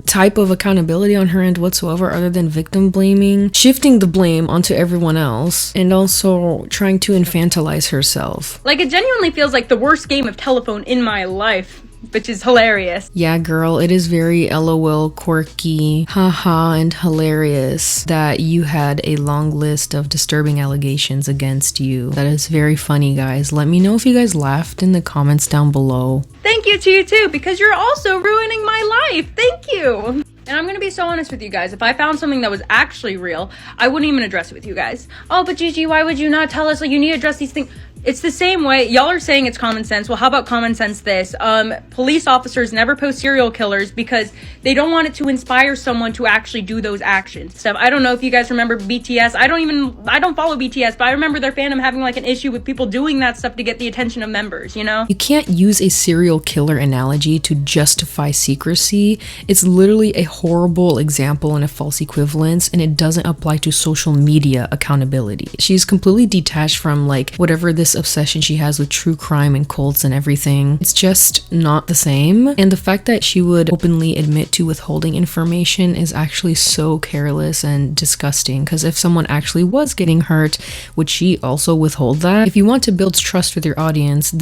type of accountability on her end whatsoever other than victim blaming, shifting the blame onto everyone else, and also trying to infantilize herself. Like, it genuinely feels like the worst game of telephone in my life, which is hilarious. Yeah, girl, it is very LOL, quirky, haha, and hilarious that you had a long list of disturbing allegations against you. That is very funny, guys. Let me know if you guys laughed in the comments down below. Thank you to you too, because you're also ruining my life. Thank you. And I'm gonna be so honest with you guys. If I found something that was actually real, I wouldn't even address it with you guys. Oh, but Gigi, why would you not tell us? Like, you need to address these things. It's the same way. Y'all are saying it's common sense. Well, how about common sense this? Police officers never post serial killers because they don't want it to inspire someone to actually do those actions. So I don't know if you guys remember BTS. I don't follow BTS, but I remember their fandom having like an issue with people doing that stuff to get the attention of members, you know? You can't use a serial killer analogy to justify secrecy. It's literally a horrible example and a false equivalence, and it doesn't apply to social media accountability. She's completely detached from like whatever this obsession she has with true crime and cults and everything. It's just not the same. And the fact that she would openly admit to withholding information is actually so careless and disgusting, because if someone actually was getting hurt, would she also withhold that? If you want to build trust with your audience, you're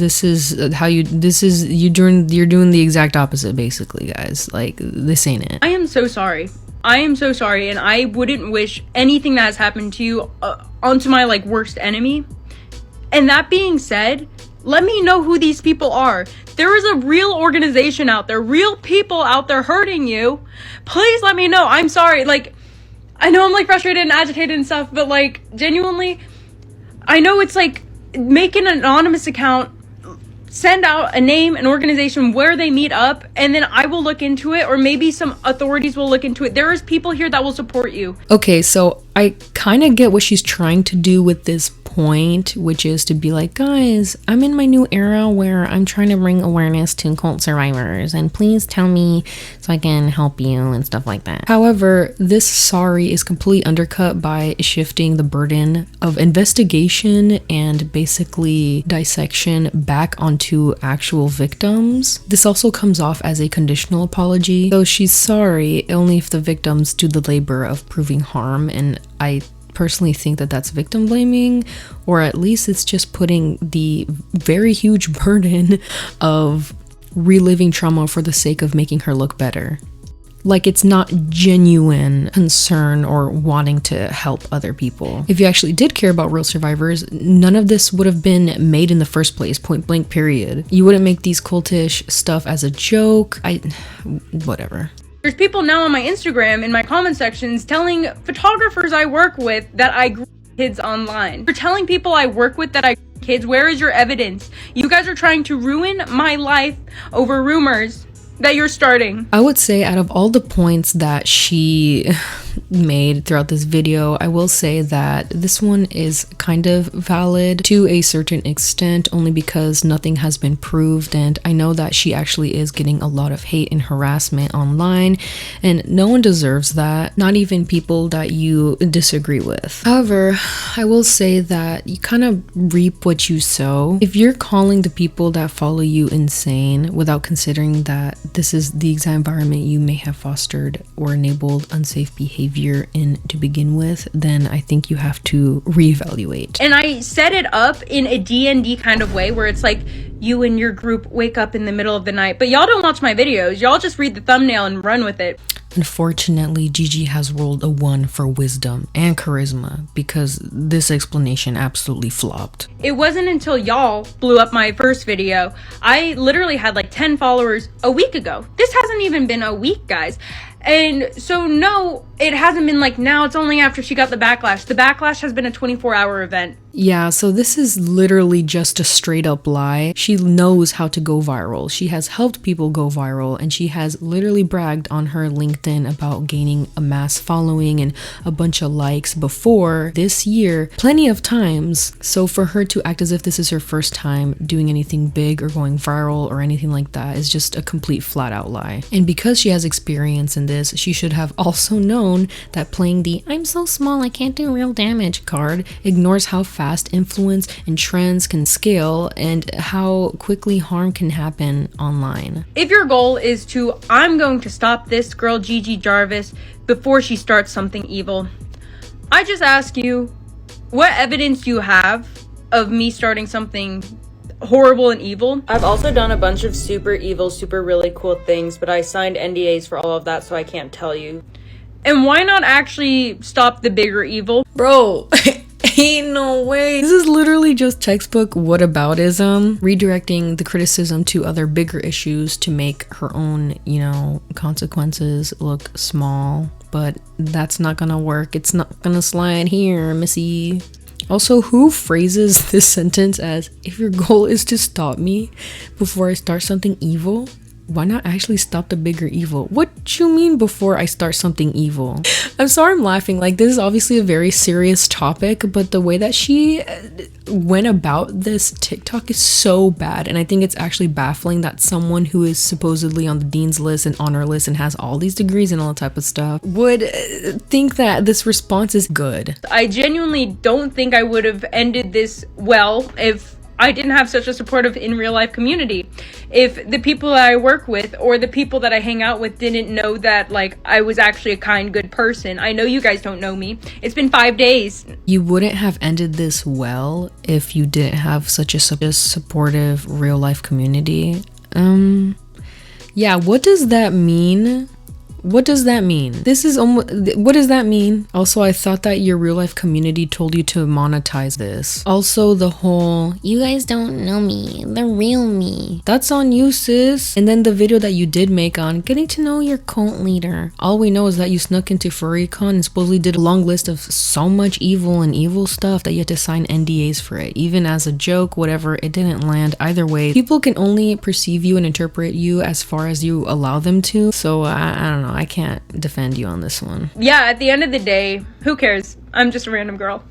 doing the exact opposite, basically, guys. Like, this ain't it. I am so sorry. I am so sorry, and I wouldn't wish anything that has happened to you onto my like worst enemy. And that being said, let me know who these people are. There is a real organization out there, real people out there hurting you. Please let me know. I'm sorry. Like, I know I'm like frustrated and agitated and stuff, but like genuinely, I know it's like make an anonymous account, send out a name, an organization where they meet up, and then I will look into it, or maybe some authorities will look into it. There is people here that will support you. Okay, so I kind of get what she's trying to do with this point, which is to be like, guys, I'm in my new era where I'm trying to bring awareness to cult survivors, and please tell me so I can help you and stuff like that. However, this sorry is completely undercut by shifting the burden of investigation and basically dissection back onto actual victims. This also comes off as a conditional apology, so she's sorry only if the victims do the labor of proving harm, and I personally think that that's victim blaming, or at least it's just putting the very huge burden of reliving trauma for the sake of making her look better. Like, it's not genuine concern or wanting to help other people. If you actually did care about real survivors, none of this would have been made in the first place, point blank period. You wouldn't make these cultish stuff as a joke. Whatever. There's people now on my Instagram in my comment sections telling photographers I work with that I grew kids online. For telling people I work with that I grew kids, where is your evidence? You guys are trying to ruin my life over rumors that you're starting. I would say out of all the points that she made throughout this video, I will say that this one is kind of valid to a certain extent, only because nothing has been proved, and I know that she actually is getting a lot of hate and harassment online, and no one deserves that, not even people that you disagree with. However, I will say that you kind of reap what you sow. If you're calling the people that follow you insane without considering that this is the exact environment you may have fostered or enabled unsafe behavior in to begin with, then I think you have to reevaluate. And I set it up in a D&D kind of way where it's like you and your group wake up in the middle of the night, but y'all don't watch my videos. Y'all just read the thumbnail and run with it. Unfortunately, Gigi has rolled a 1 for wisdom and charisma because this explanation absolutely flopped. It wasn't until y'all blew up my first video. I literally had like 10 followers a week ago. This hasn't even been a week, guys. And so no, it hasn't been like now, it's only after she got the backlash. The backlash has been a 24-hour event. Yeah, so this is literally just a straight up lie. She knows how to go viral. She has helped people go viral, and she has literally bragged on her LinkedIn about gaining a mass following and a bunch of likes before this year, plenty of times. So for her to act as if this is her first time doing anything big or going viral or anything like that is just a complete flat out lie. And because she has experience in this, she should have also known that playing the "I'm so small I can't do real damage" card ignores how fast influence and trends can scale and how quickly harm can happen online. If your goal is to, I'm going to stop this girl Gigi Jarvis before she starts something evil, I just ask you, what evidence do you have of me starting something horrible and evil? I've also done a bunch of super evil, super really cool things, but I signed NDAs for all of that, so I can't tell you. And why not actually stop the bigger evil? Bro, ain't no way. This is literally just textbook whataboutism, redirecting the criticism to other bigger issues to make her own, consequences look small. But that's not gonna work. It's not gonna slide here, missy. Also, who phrases this sentence as, if your goal is to stop me before I start something evil? Why not actually stop the bigger evil? What you mean before I start something evil? I'm sorry I'm laughing. Like, this is obviously a very serious topic, but the way that she went about this TikTok is so bad. And I think it's actually baffling that someone who is supposedly on the dean's list and honor list and has all these degrees and all that type of stuff would think that this response is good. I genuinely don't think I would have ended this well if I didn't have such a supportive in real life community. If the people that I work with or the people that I hang out with didn't know that, like, I was actually a kind, good person. I know you guys don't know me. It's been 5 days. You wouldn't have ended this well if you didn't have such a supportive real life community. Yeah, what does that mean? What does that mean? This is almost, what does that mean? Also, I thought that your real life community told you to monetize this. Also, the whole, you guys don't know me, the real me. That's on you, sis. And then the video that you did make on getting to know your cult leader. All we know is that you snuck into FurryCon and supposedly did a long list of so much evil and evil stuff that you had to sign NDAs for it. Even as a joke, whatever, it didn't land. Either way, people can only perceive you and interpret you as far as you allow them to. So I don't know. I can't defend you on this one. Yeah, at the end of the day, who cares? I'm just a random girl.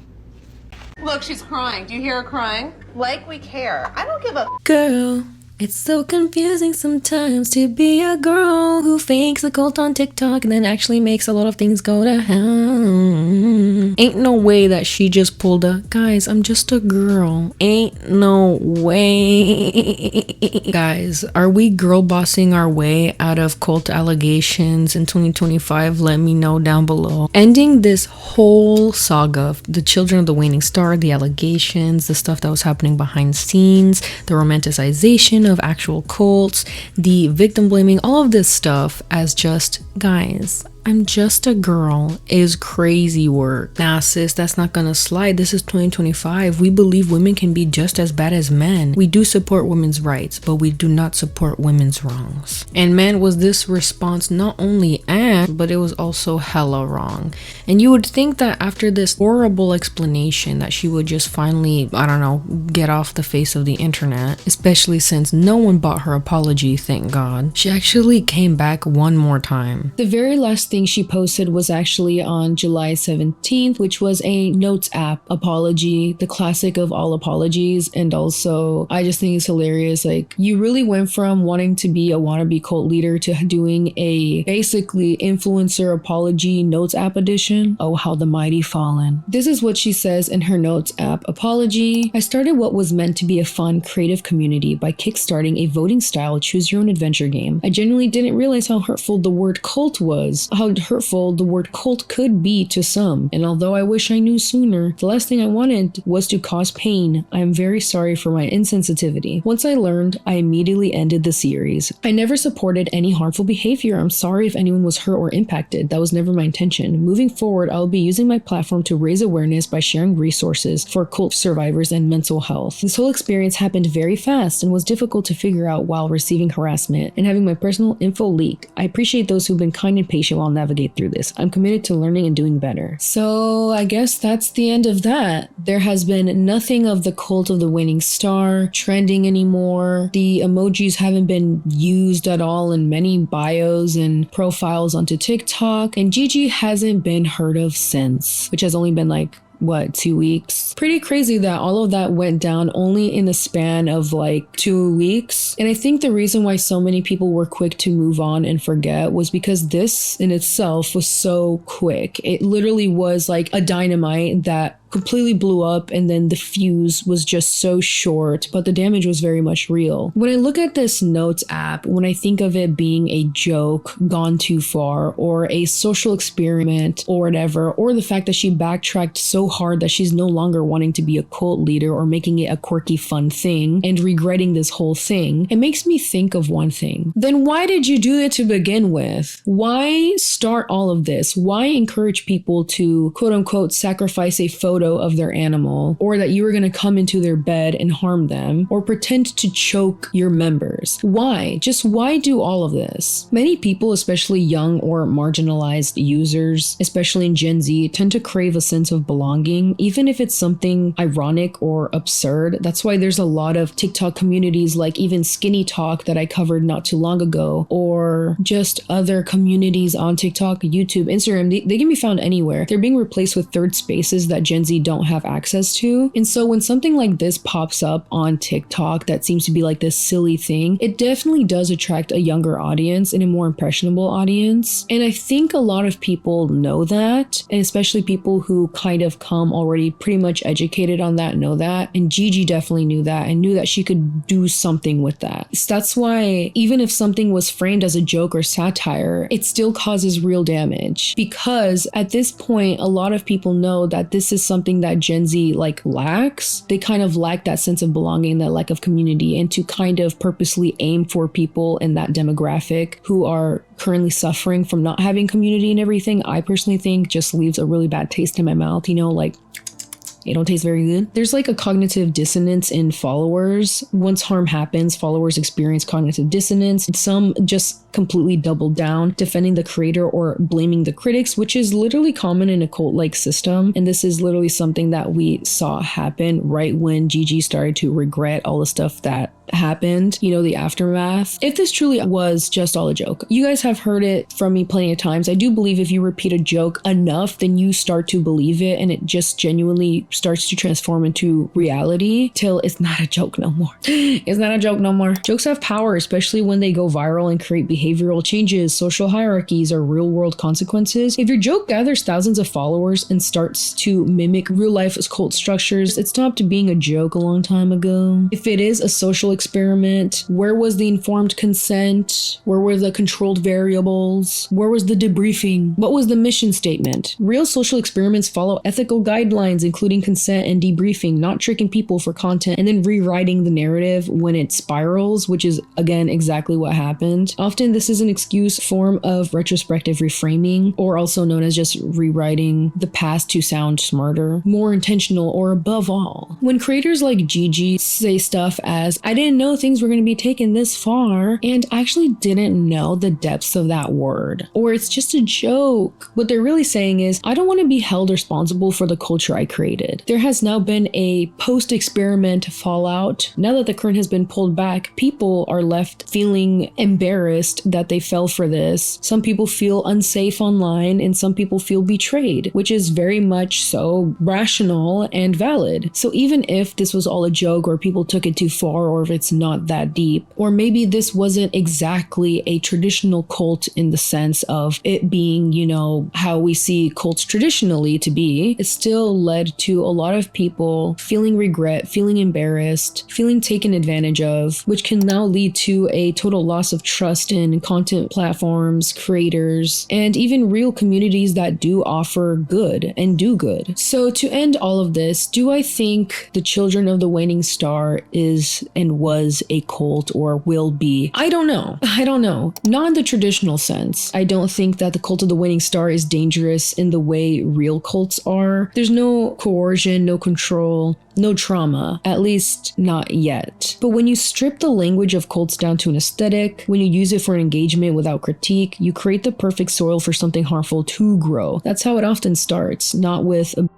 Look, she's crying. Do you hear her crying? Like we care. I don't give a girl. It's so confusing sometimes to be a girl who fakes a cult on TikTok and then actually makes a lot of things go to hell. Ain't no way that she just pulled a, guys, I'm just a girl. Ain't no way. Guys, are we girl bossing our way out of cult allegations in 2025? Let me know down below. Ending this whole saga of the children of the Waning Star, the allegations, the stuff that was happening behind scenes, the romanticization of actual cults, the victim blaming, all of this stuff as just, guys, I'm just a girl is crazy work. Nah, sis, that's not gonna slide. This is 2025. We believe women can be just as bad as men. We do support women's rights, but we do not support women's wrongs. And man, was this response not only but it was also hella wrong. And you would think that after this horrible explanation that she would just finally, I don't know, get off the face of the internet, especially since no one bought her apology, thank God. She actually came back one more time. The very last thing she posted was actually on July 17th, which was a Notes app apology, the classic of all apologies. And also, I just think it's hilarious. Like, you really went from wanting to be a wannabe cult leader to doing a basically influencer apology Notes app edition. Oh, how the mighty fallen. This is what she says in her Notes app apology. I started what was meant to be a fun, creative community by kickstarting a voting style choose your own adventure game. I genuinely didn't realize how hurtful the word cult was, how hurtful the word cult could be to some. And although I wish I knew sooner, the last thing I wanted was to cause pain. I am very sorry for my insensitivity. Once I learned, I immediately ended the series. I never supported any harmful behavior. I'm sorry if anyone was hurt or impacted. That was never my intention. Moving forward, I'll be using my platform to raise awareness by sharing resources for cult survivors and mental health. This whole experience happened very fast and was difficult to figure out while receiving harassment and having my personal info leaked. I appreciate those who've been kind and patient while navigate through this. I'm committed to learning and doing better. So I guess that's the end of that. There has been nothing of the cult of the waning star trending anymore. The emojis haven't been used at all in many bios and profiles onto TikTok, and Gigi hasn't been heard of since, which has only been like, what, 2 weeks? Pretty crazy that all of that went down only in the span of like 2 weeks. And I think the reason why so many people were quick to move on and forget was because this in itself was so quick. It literally was like a dynamite that completely blew up, and then the fuse was just so short, but the damage was very much real. When I look at this Notes app, when I think of it being a joke gone too far, or a social experiment or whatever, or the fact that she backtracked so hard that she's no longer wanting to be a cult leader or making it a quirky fun thing and regretting this whole thing, it makes me think of one thing. Then why did you do it to begin with? Why start all of this? Why encourage people to quote unquote sacrifice a photo of their animal, or that you were going to come into their bed and harm them, or pretend to choke your members? Why? Just why do all of this? Many people, especially young or marginalized users, especially in Gen Z, tend to crave a sense of belonging, even if it's something ironic or absurd. That's why there's a lot of TikTok communities like even Skinny Talk that I covered not too long ago, or just other communities on TikTok, YouTube, Instagram. They can be found anywhere. They're being replaced with third spaces that Gen Z don't have access to. And so when something like this pops up on TikTok that seems to be like this silly thing, it definitely does attract a younger audience and a more impressionable audience. And I think a lot of people know that, and especially people who kind of come already pretty much educated on that know that. And Gigi definitely knew that and knew that she could do something with that. So that's why even if something was framed as a joke or satire, it still causes real damage, because at this point, a lot of people know that this is something that Gen Z like lacks. They kind of lack that sense of belonging, that lack of community, and to kind of purposely aim for people in that demographic who are currently suffering from not having community and everything, I personally think just leaves a really bad taste in my mouth, you know, like it don't taste very good. There's like a cognitive dissonance in followers. Once harm happens, followers experience cognitive dissonance. Some just completely double down, defending the creator or blaming the critics, which is literally common in a cult-like system. And this is literally something that we saw happen right when Gigi started to regret all the stuff that happened, you know, the aftermath. If this truly was just all a joke, you guys have heard it from me plenty of times. I do believe if you repeat a joke enough, then you start to believe it, and it just genuinely starts to transform into reality till it's not a joke no more. It's not a joke no more. Jokes have power, especially when they go viral and create behavioral changes, social hierarchies, or real world consequences. If your joke gathers thousands of followers and starts to mimic real life cult structures, it stopped being a joke a long time ago. If it is a social experiment? Where was the informed consent? Where were the controlled variables? Where was the debriefing? What was the mission statement? Real social experiments follow ethical guidelines, including consent and debriefing, not tricking people for content and then rewriting the narrative when it spirals, which is again exactly what happened. Often this is an excuse form of retrospective reframing, or also known as just rewriting the past to sound smarter, more intentional, or above all. When creators like Gigi say stuff as, I didn't know things were going to be taken this far, and I actually didn't know the depths of that word, or it's just a joke, what they're really saying is, I don't want to be held responsible for the culture I created. There has now been a post-experiment fallout. Now that the curtain has been pulled back, people are left feeling embarrassed that they fell for this. Some people feel unsafe online, and some people feel betrayed, which is very much so rational and valid. So even if this was all a joke, or people took it too far, or if it's not that deep, or maybe this wasn't exactly a traditional cult in the sense of it being, you know, how we see cults traditionally to be, it still led to a lot of people feeling regret, feeling embarrassed, feeling taken advantage of, which can now lead to a total loss of trust in content platforms, creators, and even real communities that do offer good and do good. So to end all of this, do I think the Children of the Waning Star is and was a cult or will be? I don't know. I don't know. Not in the traditional sense. I don't think that the Cult of the Waning Star is dangerous in the way real cults are. There's no coercion, no control, no trauma, at least not yet. But when you strip the language of cults down to an aesthetic, when you use it for an engagement without critique, you create the perfect soil for something harmful to grow. That's how it often starts, not with abuse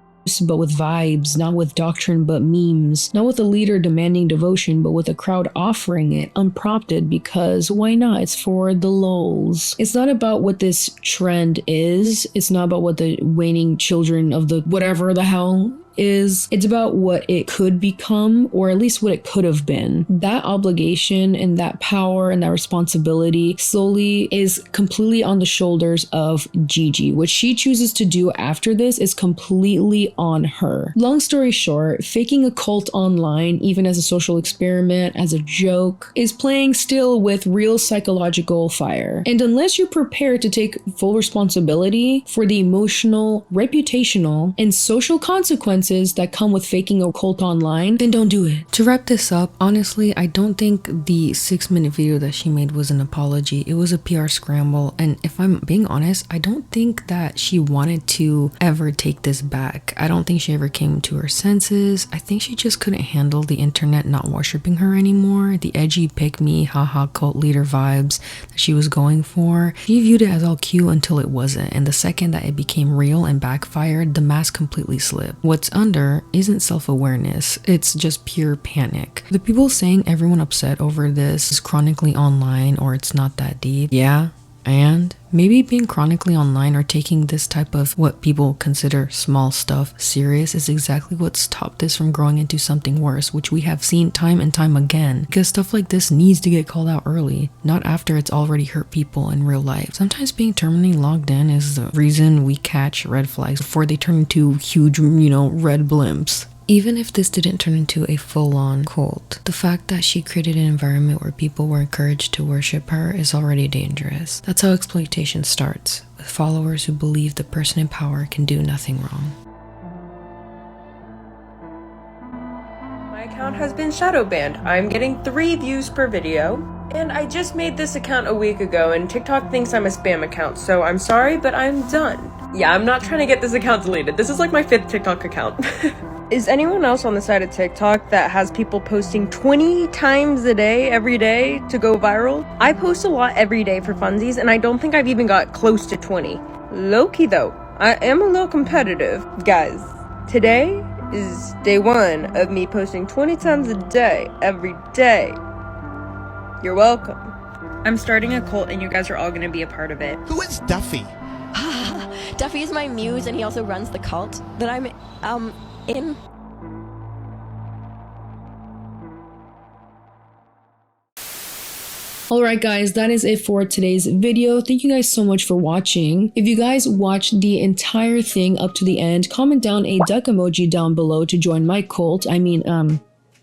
but with vibes, not with doctrine but memes, not with a leader demanding devotion but with a crowd offering it unprompted because why not? It's for the lols. It's not about what this trend is. It's not about what the waning children of the whatever the hell is. It's about what it could become, or at least what it could have been. That obligation and that power and that responsibility slowly is completely on the shoulders of Gigi. What she chooses to do after this is completely on her. Long story short, faking a cult online, even as a social experiment, as a joke, is playing still with real psychological fire. And unless you're prepared to take full responsibility for the emotional, reputational, and social consequences that come with faking a cult online, then don't do it. To wrap this up, honestly, I don't think the 6-minute video that she made was an apology. It was a PR scramble, and if I'm being honest, I don't think that she wanted to ever take this back. I don't think she ever came to her senses. I think she just couldn't handle the internet not worshiping her anymore. The edgy pick-me, haha cult leader vibes that she was going for. She viewed it as all cute until it wasn't, and the second that it became real and backfired, the mask completely slipped. What's under isn't self-awareness, it's just pure panic. The people saying everyone upset over this is chronically online or it's not that deep, yeah, and maybe being chronically online or taking this type of what people consider small stuff serious is exactly what stopped this from growing into something worse, which we have seen time and time again, because stuff like this needs to get called out early, not after it's already hurt people in real life. Sometimes being terminally logged in is the reason we catch red flags before they turn into huge, red blimps. Even if this didn't turn into a full-on cult, the fact that she created an environment where people were encouraged to worship her is already dangerous. That's how exploitation starts, with followers who believe the person in power can do nothing wrong. My account has been shadow banned. I'm getting 3 views per video. And I just made this account a week ago and TikTok thinks I'm a spam account, so I'm sorry, but I'm done. Yeah, I'm not trying to get this account deleted. This is like my 5th TikTok account. Is anyone else on the side of TikTok that has people posting 20 times a day, every day, to go viral? I post a lot every day for funsies, and I don't think I've even got close to 20. Low-key though, I am a little competitive. Guys, today is day 1 of me posting 20 times a day, every day. You're welcome. I'm starting a cult and you guys are all gonna be a part of it. Who is Duffy? Duffy is my muse and he also runs the cult that I'm, in. Alright guys, that is it for today's video. Thank you guys so much for watching. If you guys watched the entire thing up to the end, comment down a duck emoji down below to join my cult.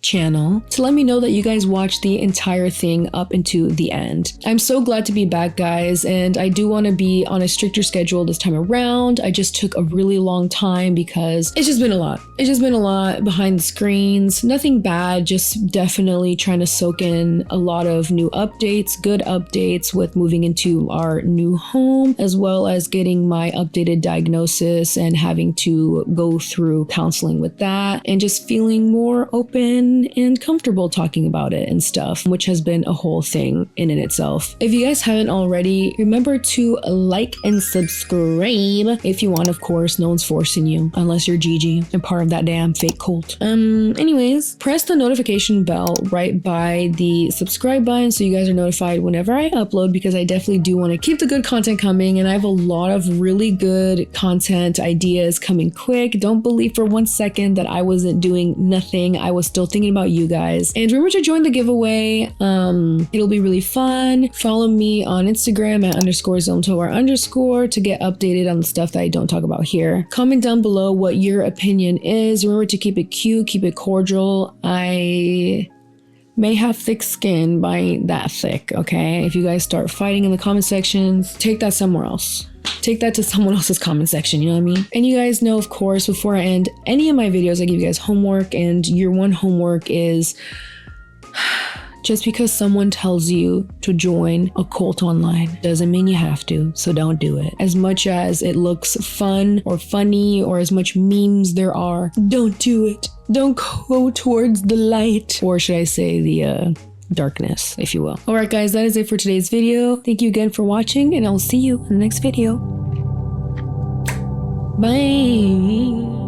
channel to let me know that you guys watched the entire thing up into the end. I'm so glad to be back, guys, and I do want to be on a stricter schedule this time around. I just took a really long time because it's just been a lot. It's just been a lot behind the screens. Nothing bad, just definitely trying to soak in a lot of new updates, good updates with moving into our new home, as well as getting my updated diagnosis and having to go through counseling with that, and just feeling more open and comfortable talking about it and stuff, which has been a whole thing in itself. If you guys haven't already, remember to like and subscribe if you want, of course. No one's forcing you unless you're Gigi and part of that damn fake cult. Anyways, press the notification bell right by the subscribe button so you guys are notified whenever I upload, because I definitely do want to keep the good content coming, and I have a lot of really good content ideas coming quick. Don't believe for 1 second that I wasn't doing nothing. I was still thinking about you guys. And remember to join the giveaway. It'll be really fun. Follow me on Instagram at _Tovar_ to get updated on the stuff that I don't talk about here. Comment down below what your opinion is. Remember to keep it cute, keep it cordial. I may have thick skin, but I ain't that thick, okay? If you guys start fighting in the comment sections, take that somewhere else. Take that to someone else's comment section, you know what I mean? And you guys know, of course, before I end any of my videos, I give you guys homework, and your one homework is just because someone tells you to join a cult online doesn't mean you have to, so don't do it. As much as it looks fun or funny, or as much memes there are, don't do it. Don't go towards the light, or should I say the darkness, if you will. All right, guys, that is it for today's video. Thank you again for watching, and I'll see you in the next video. Bye.